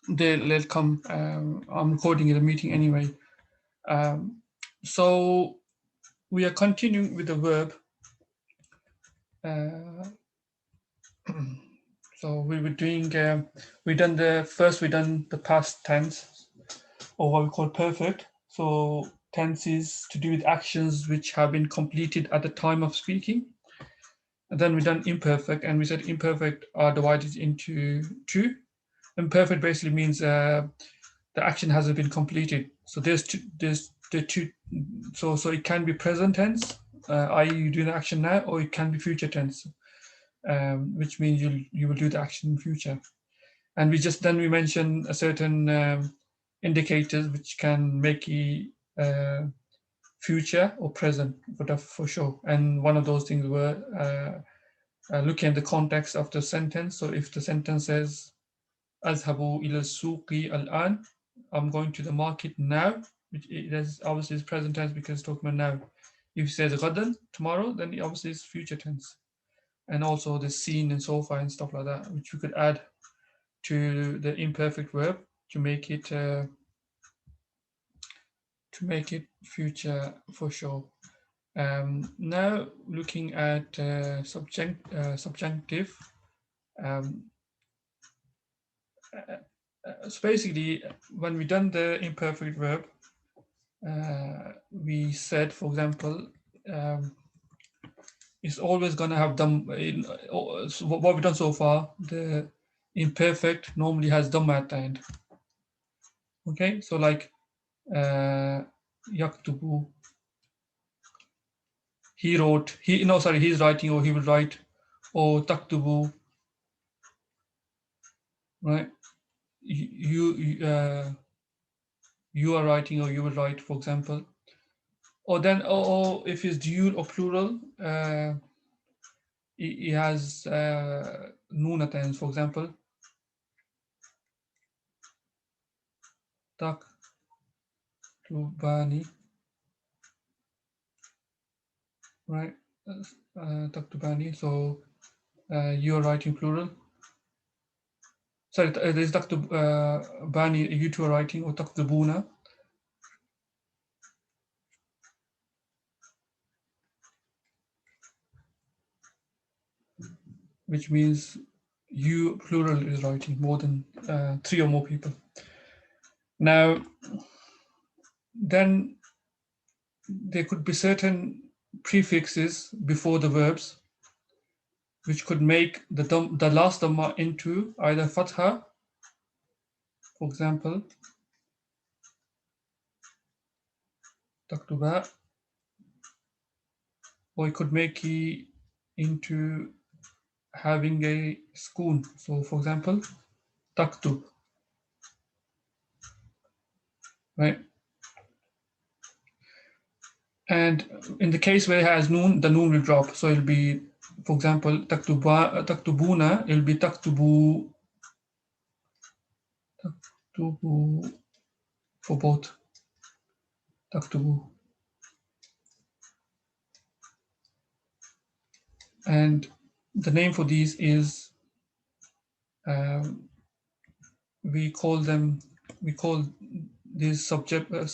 they'll come. I'm recording the meeting anyway. So we are continuing with the verb. So we were doing. We done the past tense, or what we call perfect. So tense is to do with actions which have been completed at the time of speaking. And then we done imperfect, and we said imperfect are divided into two. Imperfect basically means the action hasn't been completed. So there's the two. So it can be present tense, i.e. you do the action now, or it can be future tense, which means you will do the action in future. And we mentioned a certain indicators which can make it future or present for sure. And one of those things were looking at the context of the sentence. So if the sentence says أذهب إلى السوق الآن, I'm going to the market now, which it is obviously is present tense because it's talking about now. If it says غدا, tomorrow, then it obviously is future tense. And also the seen and so far and stuff like that, which you could add to the imperfect verb to make it future for sure. Now looking at subjunctive. So basically, when we done the imperfect verb, we said, for example, it's always going to have done. So what we've done so far, the imperfect normally has done at the end. Okay, so like yaktubu, he wrote. He's writing, or he will write, or taktubu, right? You are writing, or you will write, for example. Or then, or if it's dual or plural, it has noon at the end. For example, tak tubani, right? Tak tubani. So you are writing plural. Sorry, there's tak bani. You two are writing, or tak tubuna. Which means you plural is writing, more than 3 or more people. Now, then there could be certain prefixes before the verbs which could make the last dhamma into either fatha, for example, taktuba, or it could make it into having a spoon. So, for example, taktub, right? And in the case where it has noon, the noon will drop. So it'll be, for example, taktubuna, it'll be taktubu for both. Taktubu. And the name for these is, we call this subjunctive.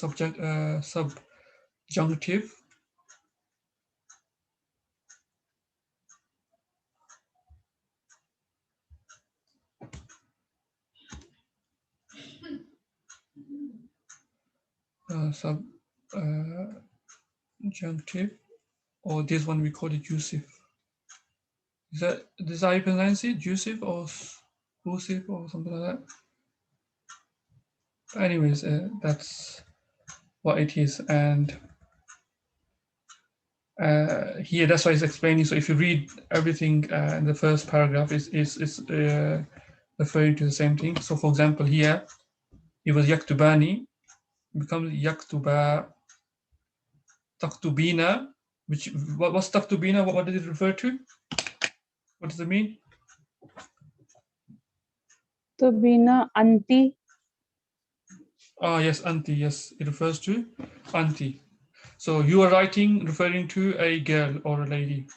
Subjunctive, or this one we call it Yusuf. Is that how you pronounce it? Yusuf or Yusuf or something like that? Anyways, that's what it is. And here, that's why it's explaining. So if you read everything in the first paragraph, it's referring to the same thing. So for example, here, it was yaktubani, becomes yaktuba, taktubina, what's taktubina? What did it refer to? What does it mean? Tubina anti. Ah, yes, anti. Yes, it refers to anti. So you are writing, referring to a girl or a lady.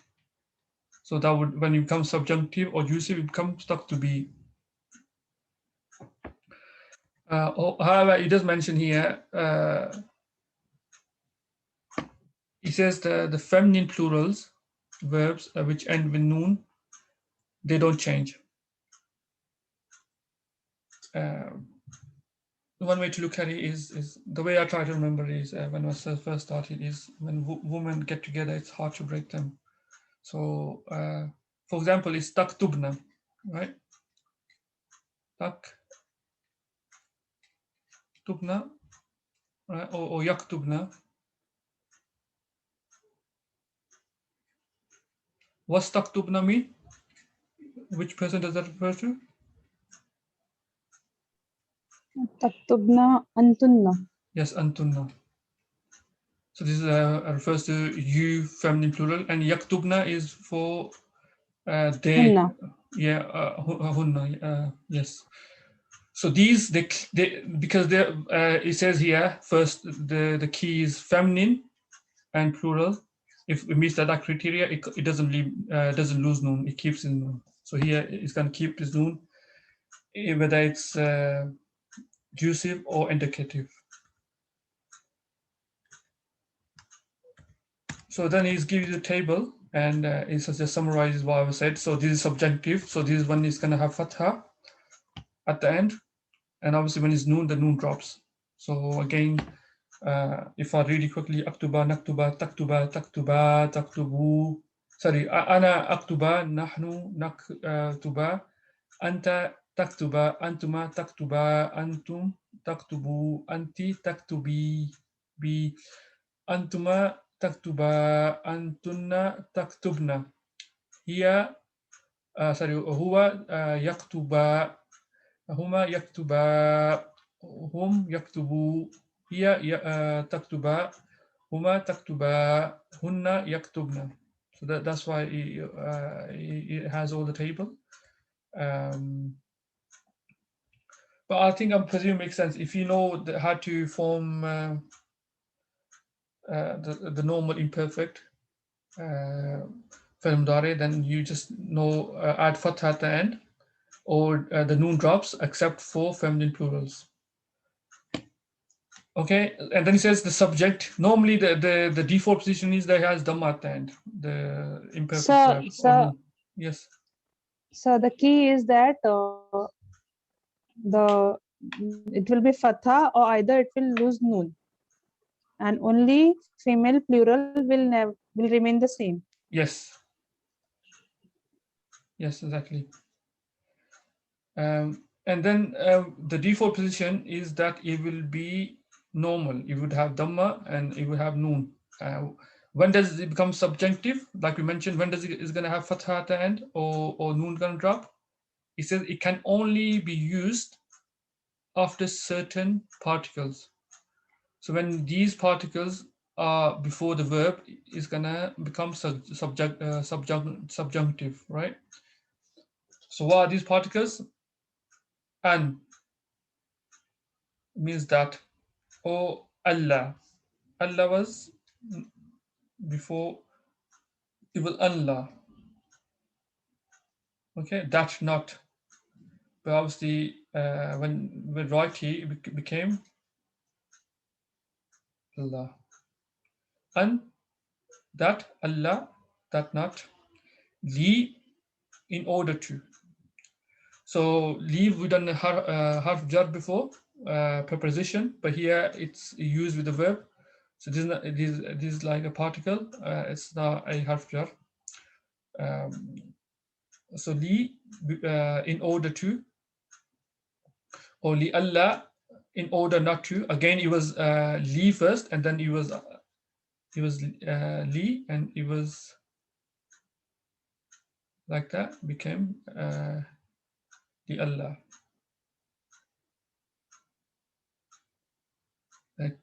So that would, when it becomes subjunctive or usive, it becomes stuck to be. However, it does mention here, it says the feminine plurals, verbs which end with noon, they don't change. Uh, One way to look at it is the way I try to remember is when I first started is when women get together, it's hard to break them. So, for example, it's taktubna, right? Taktubna, right? Or yaktubna. What's taktubna mean? Which person does that refer to? تكتبنا أنتن. Yes, antunna. So this refers to you, feminine plural, and yaktubna is for they. هن. Yeah, hunna. Yes. So these they because they it says here first the key is feminine and plural. If it meets that criteria, it doesn't leave doesn't lose noon. It keeps in noon. So here it's going to keep this noon, whether it's jussive or indicative. So then he's give you the table, and it just summarizes what I've said. So this is subjunctive. So this one is going to have fatha at the end, and obviously when it's noon, the noon drops. So again, if I read it quickly, aktuba, naktuba, taktuba, taktuba, taktubu. Sorry, ana aktuba, nahnu naktuba, anta taktuba, antuma taktuba, antum taktubu, anti taktubi, bi, antuma taktuba, antunna taktubna. Here, sorry, huwa yaktuba, huma yaktuba, hum yaktubu, hiya taktuba, huma taktuba, hunna yaktubna. So that's why it has all the table. But I think I'm presuming it makes sense if you know how to form the normal imperfect fi'l mudari, then you just know add fatha at the end, or the noon drops except for feminine plurals. Okay, and then he says the subject. Normally, the default position is that it has dhamma at the end, the imperfect So, verb or so, noon. Yes. so the key is that the it will be fatha or either it will lose noon, and only female plural will remain the same. Yes. Yes, exactly. And then the default position is that it will be normal. It would have dhamma and it would have noon. When does it become subjunctive? Like we mentioned, when does it is going to have fatha at the end, or noon going to drop? It says it can only be used after certain particles. So when these particles are before the verb, is gonna become subjunctive, right? So what are these particles? An means that, or Allah. Allah was before, it was Allah. Okay, that not. But obviously, when we write here, it became Allah. And that Allah, that not. Li, in order to. So leave we done half jar before, preposition, but here it's used with the verb. So this is not, this is like a particle. It's not a half jar. Um, so li in order to, or li Allah in order not to. Again, it was li first, and then it was li, and it was like that became li Allah.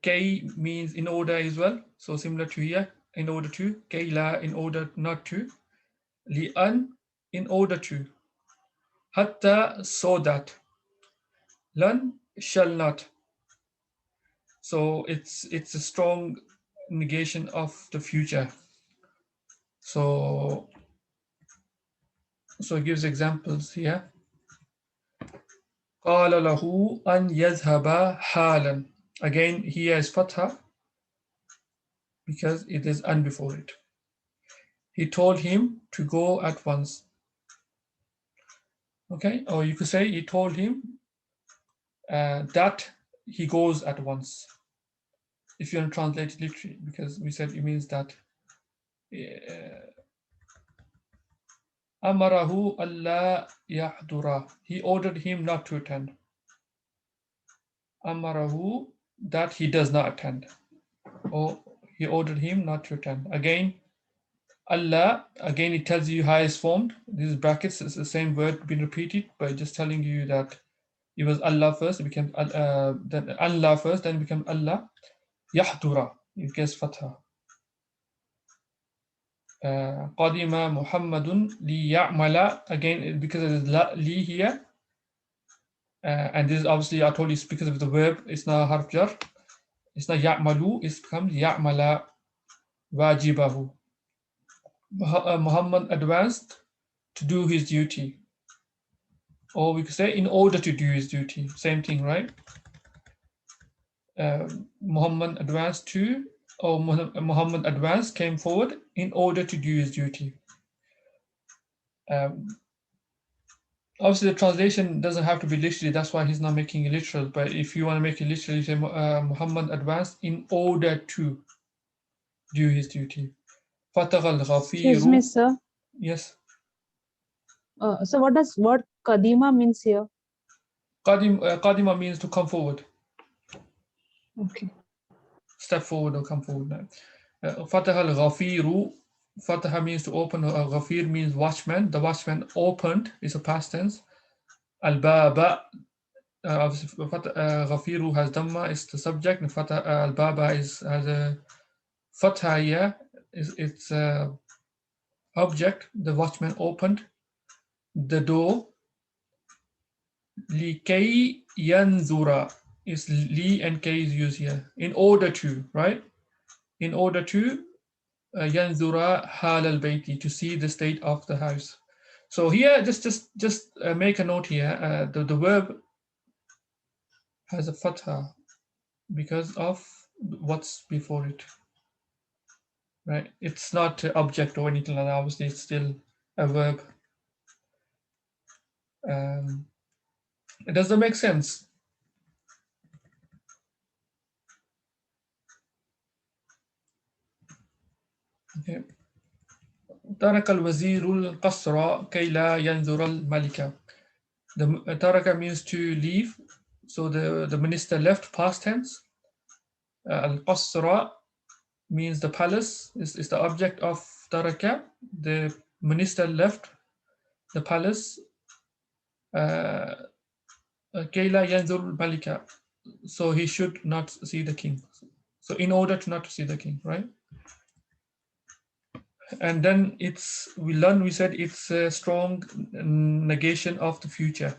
K means in order as well. So similar to here, in order to. Kayla, in order not to. Li'an, in order to. Hatta, so that. Lan, shall not. So it's a strong negation of the future. So it gives examples here. قال له أن يذهب حالا. Again, here is fatha because it is an before it. He told him to go at once. Okay, or you could say he told him that he goes at once. If you want to translate it literally, because we said it means that Amarahu Allah yahdura. He ordered him not to attend. Amarahu, that he does not attend. Or he ordered him not to attend. Again, Allah, again it tells you how it's formed. These brackets is the same word being repeated, but just telling you that it was Allah first, it became then Allah first, then it became Allah. Yahdura, it gets fatha. Qadima Muhammadun li ya'mala. Again, because it is li here, and this is obviously I told you it's because of the verb. It's not harf jar. It's not ya'malu. It becomes ya'mala wajibahu. Muhammad advanced to do his duty, or we could say in order to do his duty. Same thing, right? Muhammad advanced to, or Muhammad advanced came forward in order to do his duty. Obviously, the translation doesn't have to be literally. That's why he's not making it literal. But if you want to make it literally, say Muhammad advanced in order to do his duty. Fataghal Excuse me, ghafiru. sir. Yes. So what does word kadima means here? Qadima means to come forward. Okay. Step forward or come forward. Fataghal ghafiru. Fataha means to open. Ghafir means watchman. The watchman opened is a past tense. Al-baba. Ghafiru has dhamma is the subject, and al-baba has a fatha here is its object. The watchman opened the door. Likay yanzura is li and k is used here in order to, right? In order to yanzura hal al-bayti, to see the state of the house. So here, just make a note here. The verb has a fatha because of what's before it, right? It's not an object or anything like that. Obviously, it's still a verb. Does that make sense? Okay. ترك الوزير القصر كي لا ينظر الملكة. The taraka means to leave. So the minister left past tense. Al-Qasra means the palace is the object of taraka. The minister left the palace. كي لا ينظر الملكة. So he should not see the king. So in order to not to see the king, right? And then we said it's a strong negation of the future.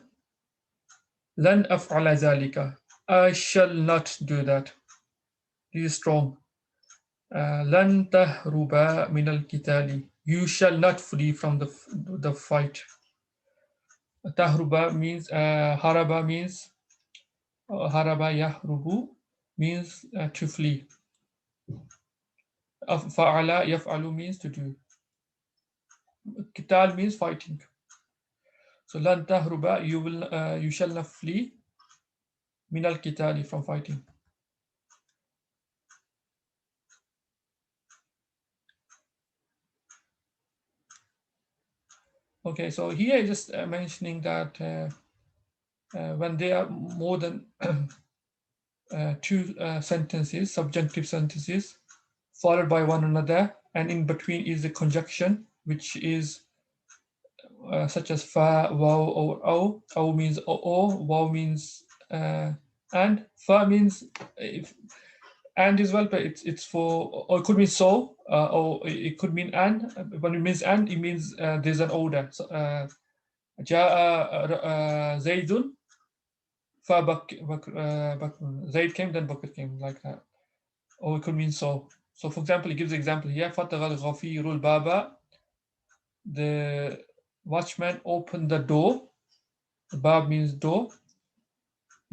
Lan af'ala zalika. I shall not do that. This is strong. Lan tahruba min al-kitali. You shall not flee from the fight. Tahruba means haraba means haraba yahrubu means to flee. Fa'ala yaf'alu means to do. Kital means fighting. So lan tahruba, you shall not flee min al-kitali, from fighting. Okay, so here just mentioning that when there are more than two sentences, subjunctive sentences, followed by one another, and in between is a conjunction, which is such as fa, wow, or o. O means o, wow means and, fa means and as well, but it's for, or it could mean so, or it could mean and. When it means and, it means there's an order. So, جاء زيد فبكر, Zaid came, then Bakr came, like that. Or it could mean so. So for example, it gives an example here. فَتَغَ الْغَفِيرُ الْبَابَ. The watchman opened the door. The bab means door.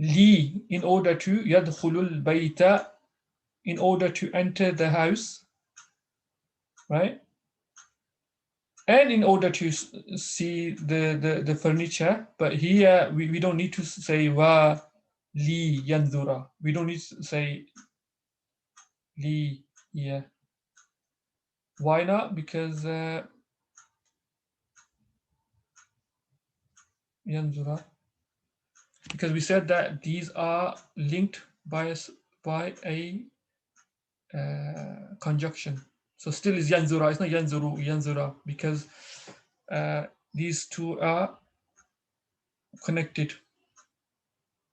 li, in order to, yadkhulul bayta, in order to enter the house, right? And in order to see the furniture. But here we don't need to say wa li yanzura. We don't need to say li here. Why not? Because yanzura. Because we said that these are linked by a conjunction. So still is yanzura. It's not yanzuru, yanzura, because these two are connected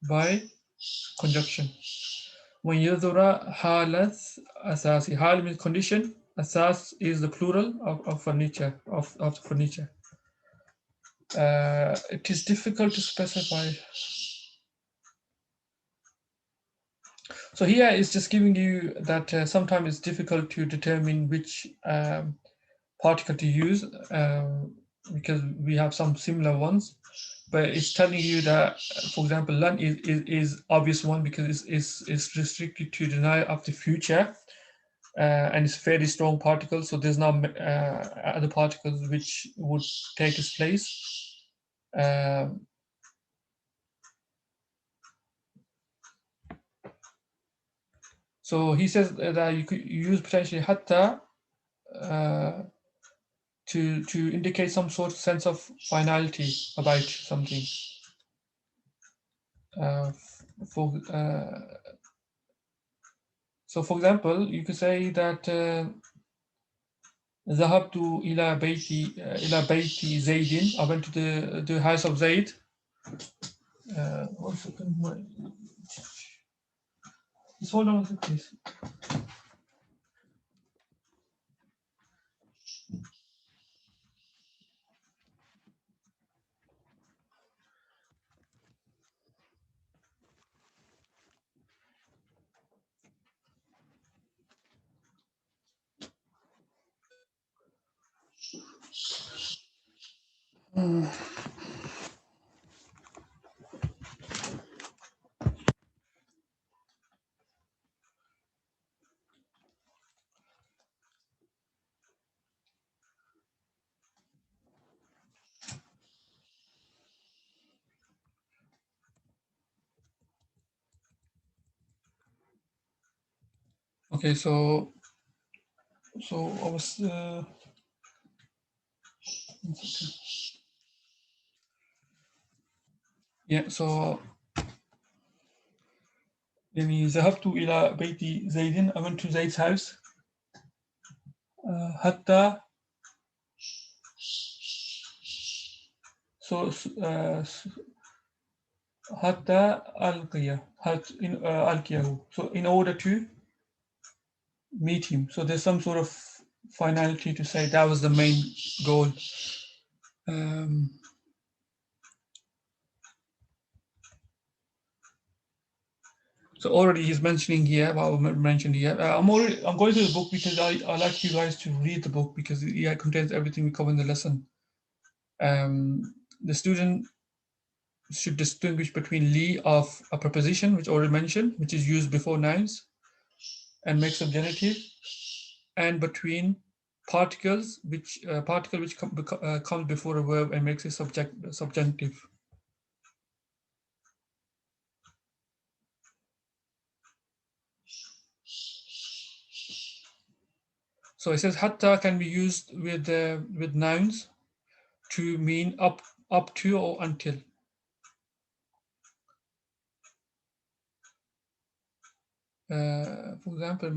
by conjunction. When yadura halas asasi, hal means condition, asas is the plural of furniture, of the furniture. It is difficult to specify. So here it's just giving you that sometimes it's difficult to determine which particle to use because we have some similar ones, but it's telling you that, for example, lan is obvious one because it's restricted to denial of the future, and it's fairly strong particle, so there's not other particles which would take its place. So he says that you could use potentially hatta to indicate some sort of sense of finality about something. For so, for example, you could say that ذهبت إلى بيت زيد. I went to the house of Zaid. One second. Just hold on a second, please. Okay, so I was yeah. So يعني ذهبت إلى بيت زيد. I went to Zaid's house. حتى so حتى ألقيه. So in order to meet him. So there's some sort of finality to say that was the main goal. So already he's mentioning here what I mentioned here. I'm going through the book because I like you guys to read the book because it contains everything we cover in the lesson. The student should distinguish between li of a preposition, which already mentioned, which is used before nouns and makes them genitive, and between particles, which particle which comes before a verb and makes it subjunctive. So it says hatta can be used with nouns to mean up to or until. For example,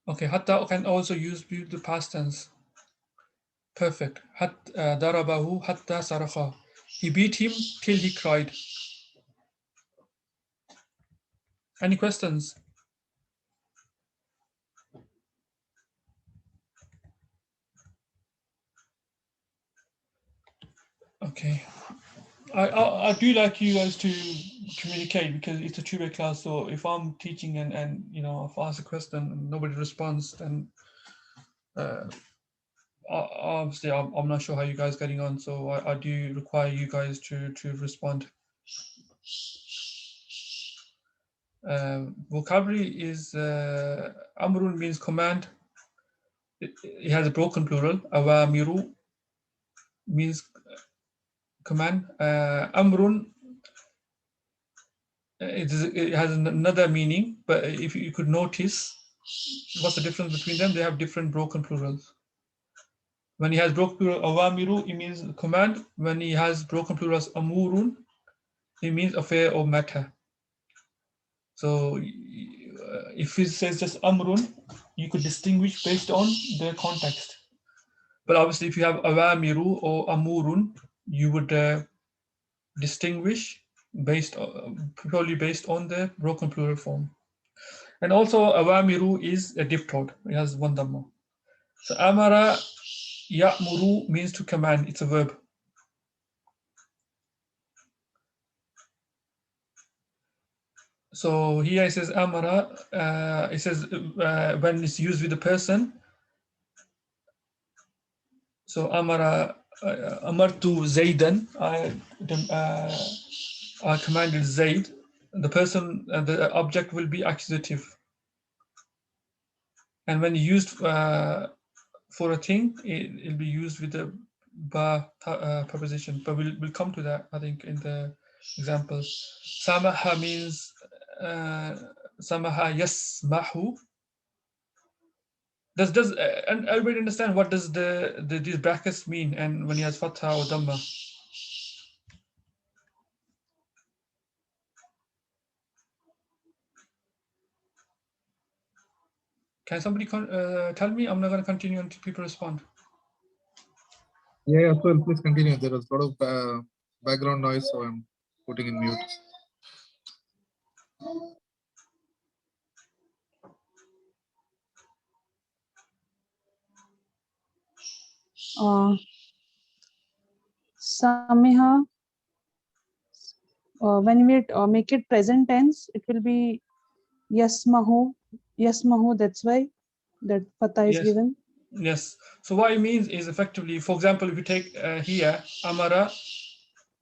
okay, hatta can also use with the past tense. Perfect. Darabahu hatta sarakha. He beat him till he cried. Any questions? Okay. I do like you guys to communicate because it's a two-way class. So if I'm teaching and if I ask a question and nobody responds, then Obviously, I'm not sure how you guys getting on, so I do require you guys to respond. Vocabulary is amrun means command. It has a broken plural. Awamiru means command. Amrun it has another meaning, but if you could notice, what's the difference between them? They have different broken plurals. When he has broken plural awamiru, it means command. When he has broken plurals amurun, it means affair or matter. So if it says just amrun, you could distinguish based on the context. But obviously, if you have awamiru or amurun, you would distinguish purely based on the broken plural form. And also, awamiru is a diptode. It has one dhamma. So amara ya'muru means to command. It's a verb. So here it says amara. It says when it's used with a person. So amara amartu zaidan. I commanded Zaid. The person, the object will be accusative. And when used for a thing, it'll be used with the ba preposition. But we'll come to that, I think, in the examples. Samaha means samaha yasmahu. Does and everybody understand what does these brackets mean, and when he has fatha or dhamma? Can somebody tell me? I'm not going to continue until people respond. Yeah, well, please continue. There was a lot of background noise, so I'm putting in mute. Samiha, when we make it present tense, it will be yasmahu. Yasmahu, that's why that fatha is given. Yes. So what it means is effectively, for example, if you take here, amara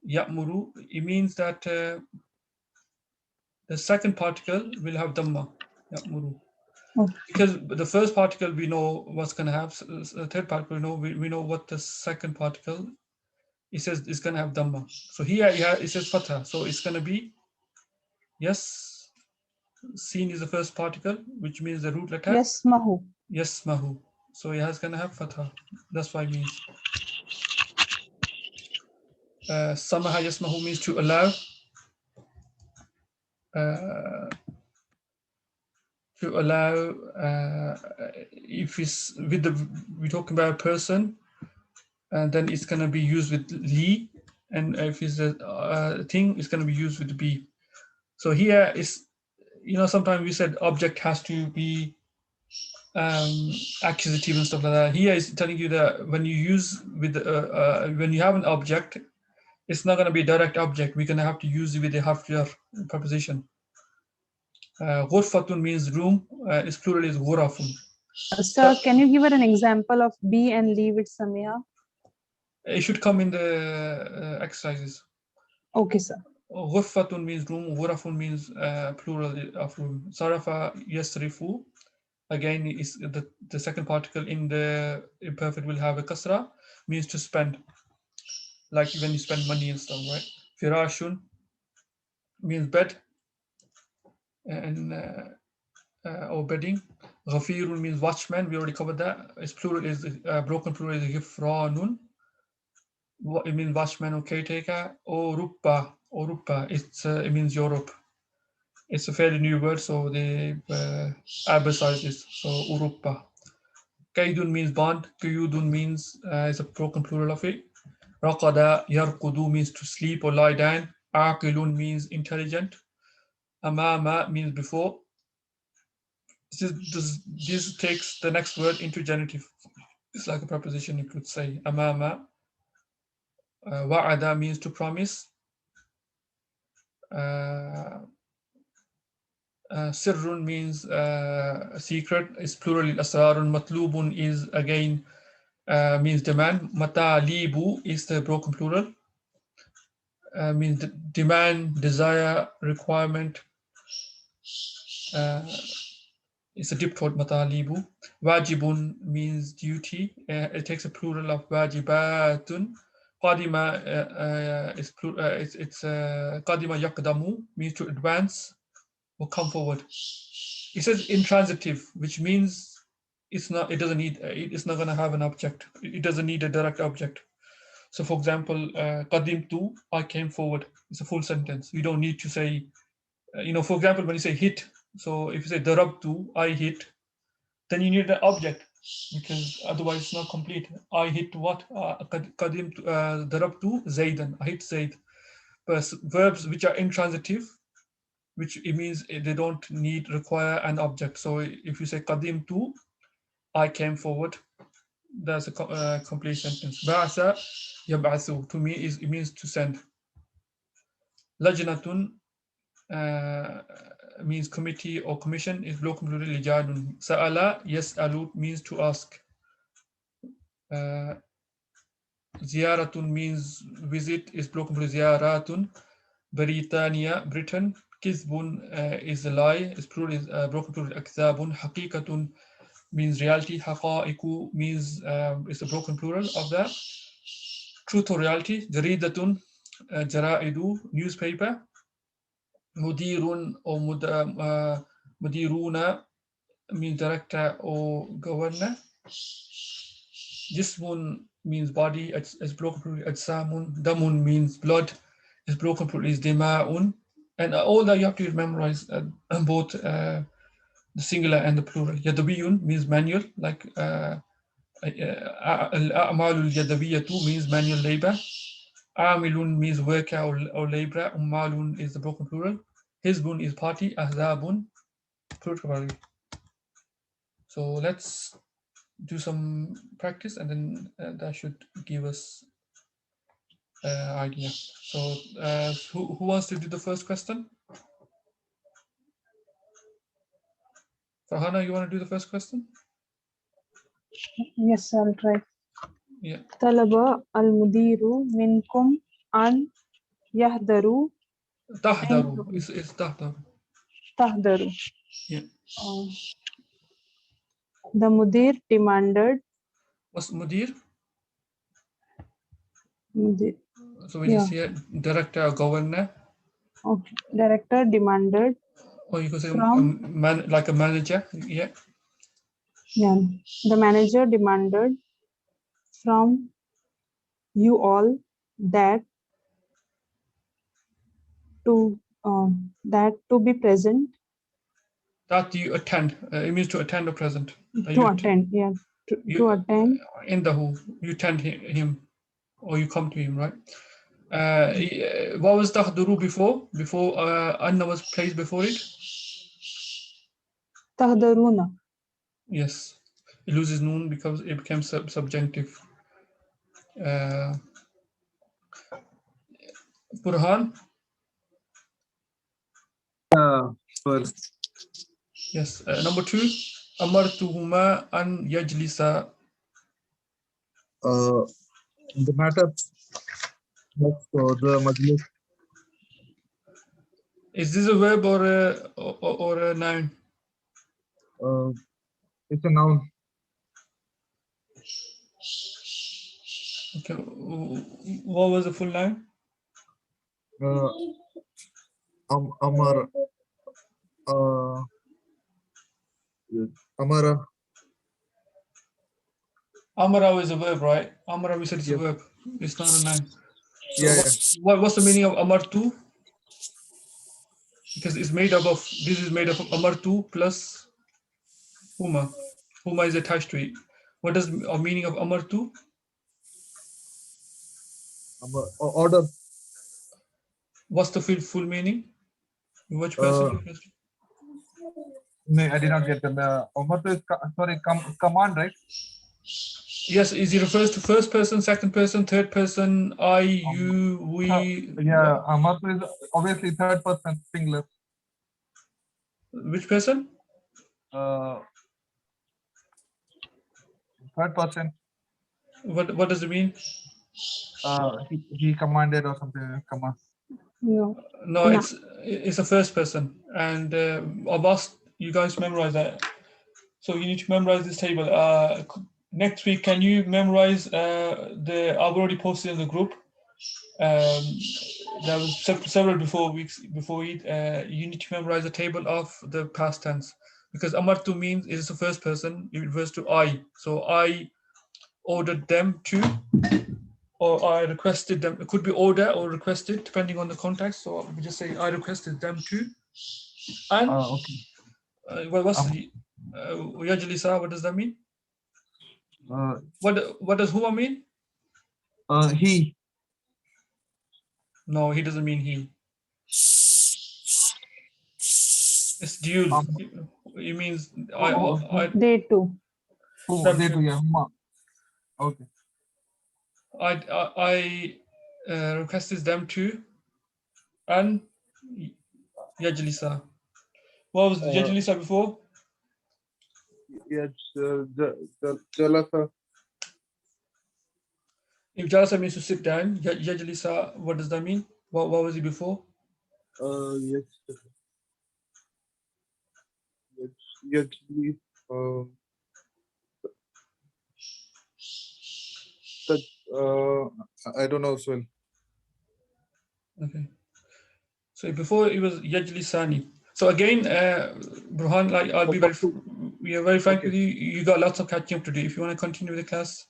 ya'muru, it means that the second particle will have dhamma, ya'muru. Oh. Because the first particle we know what's going to have, the third particle we know what the second particle, it says it's going to have dhamma. So here it says fatha, so it's going to be, yes, sin is the first particle, which means the root letter. Yasmahu. Yasmahu. So it has going to have fatha. That's what it means. Samaha yasmahu means to allow. If it's with we're talking about a person, and then it's going to be used with li, and if it's a thing, it's going to be used with be. So here is, sometimes we said object has to be accusative and stuff like that. Here is telling you that when you use with when you have an object, it's not going to be a direct object. We're going to have to use it with a harf jar preposition. Ghurfatun means room. Its plural is ghurafun. Sir, can you give her an example of be and leave with Samiha? It should come in the exercises. Okay, sir. Ghurfatun means room. Ghurafun means plural of room. Sarafa yasrifu. Again, is the second particle in the imperfect will have a kasra, means to spend. Like when you spend money and stuff, right? Firashun means bed, and or bedding. Ghafirun means watchman. We already covered that. Its plural is broken plural is ghifranun. It means watchman or caretaker. Or ruppa. It means Europe. It's a fairly new word, so they albicized this. So uruppa. Kaidun means bond. Kuyudun means it's a broken plural of it. Raqada yarqudu means to sleep or lie down. Aqilun means intelligent. Amama means before. This takes the next word into genitive. It's like a preposition, you could say. Amama. Wa'ada means to promise. Sirrun means secret. It's plural. Asrarun. Matlubun is again means demand. Matalibu is the broken plural. Means demand, desire, requirement. It's a dip word, matalibu. Wajibun means duty. It takes a plural of wajibatun. Qadima is it's qadima yaqdamu means to advance or come forward. It says intransitive, which means it's not. It doesn't need. It's not going to have an object. It doesn't need a direct object. So, for example, qadimtu, I came forward. It's a full sentence. You don't need to say. For example, when you say hit. So if you say darabtu, I hit, then you need an object because otherwise it's not complete. I hit what? Qadimtu darabtu zaydan. I hit zayd. But verbs which are intransitive, which it means they don't require an object. So if you say qadimtu, I came forward, that's a complete sentence. Ba'asa yab'athu, to me it means to send. Lajnatun means committee or commission, is block plural lijadun. Sa'ala yas'alu means to ask. Ziyaratun means visit, is block plural ziyaratun. Britania, Britain. Kizbun is a lie, is plural, is broken plural akzabun. Haqiqatun means reality. Haqa'iku means is a broken plural of that. Truth or reality. Jaridatun, jaraidu, newspaper. Mudirun or mudiruna means director or governor. Jismun means body, it's broken plural. Ajsamun, damun means blood, it's broken plural is dima'un. And all that you have to memorize both the singular and the plural. Yadawiyun means manual, like A'malul Yadawiyatu means manual labor. Amilun means worker or laborer. Ummalun is the broken plural. Hizbun is party. Ahzabun, plural. So let's do some practice and then that should give us an idea. So who wants to do the first question? Farhana, you want to do the first question? Yes, I'll try. Yeah. Talaba al-mudiru minkum an yahdaru. Tahdaru. It's tahdaru. Tahdaru. Yeah. The mudir demanded. What's mudir? Mudir. So we just here director or governor. Okay. Director demanded. Or you could say From like a manager. Yeah. Yeah. The manager demanded from you all that to be present. That you attend. It means to attend or present. To attend, yeah. To attend. In the who you attend him or you come to him, right? What was tahduru before? Before Anna was placed before it? Tahdaruna. Yes. It loses noon because it becomes subjunctive. Burhan? First. Yes. Number 2. Amartuhuma an yajlisa. The matter of the majlis. Is this a verb or a noun? It's a noun. Okay. What was the full noun? Amar. Amara. Amara is a verb, right? Amara, we said it's a verb. It's not a noun. So what's the meaning of amartu? Because it's made up of, this is made up of amartu plus huma. Huma is attached to it. What does the meaning of amartu? Order. What's the full meaning? Which person? No, I did not get them. Amartu is sorry, command, right? Yes, is it refers to first person, second person, third person, I, you, we? Yeah, Amartu is obviously third person singular. Which person? Third person. What does it mean? He commanded or something. Command. No. No, Ana. it's a first person. And Abbas, you guys memorize that. So you need to memorize this table. Next week, can you memorize I've already posted in the group. There was several weeks before it. You need to memorize the table of the past tense, because amartu means it is the first person. It refers to I. So I ordered them to, or I requested them. It could be order or requested, depending on the context. So we just say I requested them to. And Okay. what's the Yajalisa? What does that mean? What does huwa mean? He. No, he doesn't mean he. It's due. It means They too. Oh, they do, yeah. Okay. I requested them to and Yajalisa. What was Yajalisa before? Yes, Jalasa. If Jalasa means to sit down, Yajalisa, what does that mean? What was he before? Yes. Yes. I don't know, Swell. Okay. So before it was Yajlisani. So again, Burhan, like I'll be very frank with you. You got lots of catching up to do. If you want to continue the class,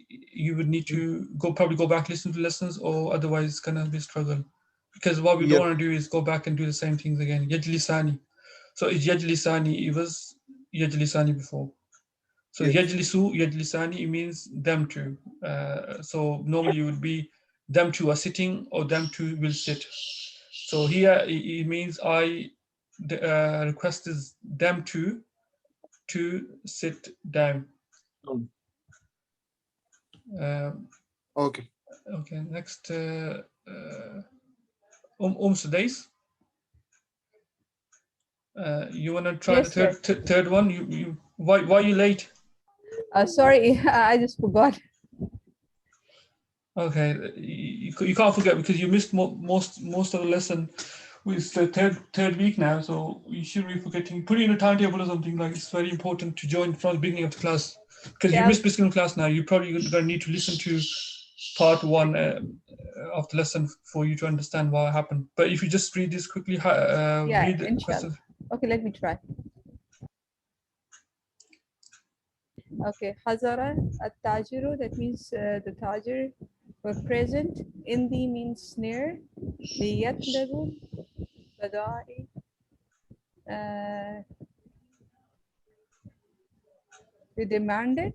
you would need to probably go back, listen to lessons, or otherwise it's gonna be a struggle. Because what we don't want to do is go back and do the same things again. Yajlisani. So it's Yajlisani. It was Yajlisani before. So Yajlisu, Yajlisani, it means them two. So normally it would be them two are sitting or them two will sit. So here it means I requested them to sit down. Okay. Okay. Next, Sudais. You want to try Yes, the third one? You why are you late? Sorry, I just forgot. Okay, you can't forget because you missed most of the lesson. It's the third week now, so you shouldn't be forgetting. Put it in a timetable or something. Like it's very important to join from the beginning of the class, because you missed beginning class now. You're probably going to need to listen to part one of the lesson for you to understand what happened. But if you just read this quickly, read the questions. Okay, let me try. Okay, Hazara at-tajiru, that means the tajir were present. Indi means near. Liyatlabu, badai. They demanded,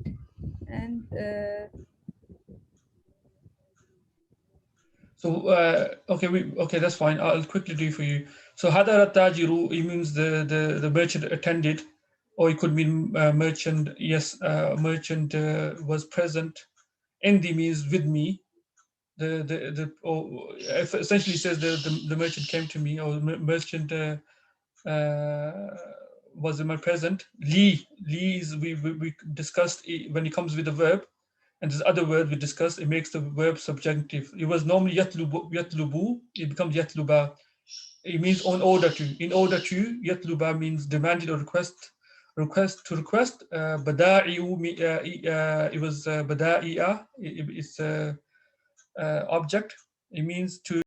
and so okay, that's fine. I'll quickly do for you. So hadara tajiru, it means the merchant attended, or it could mean merchant. Yes, merchant was present. Indi means with me. Essentially says the merchant came to me, or merchant was in my present. Li is we discussed when it comes with a verb, and this other word we discussed, it makes the verb subjunctive. It was normally yatlubu, it becomes yatluba. It means on order to. In order to, yatluba means demanded or request. Bada'i'u, it was bada'i'a. It's object. It means to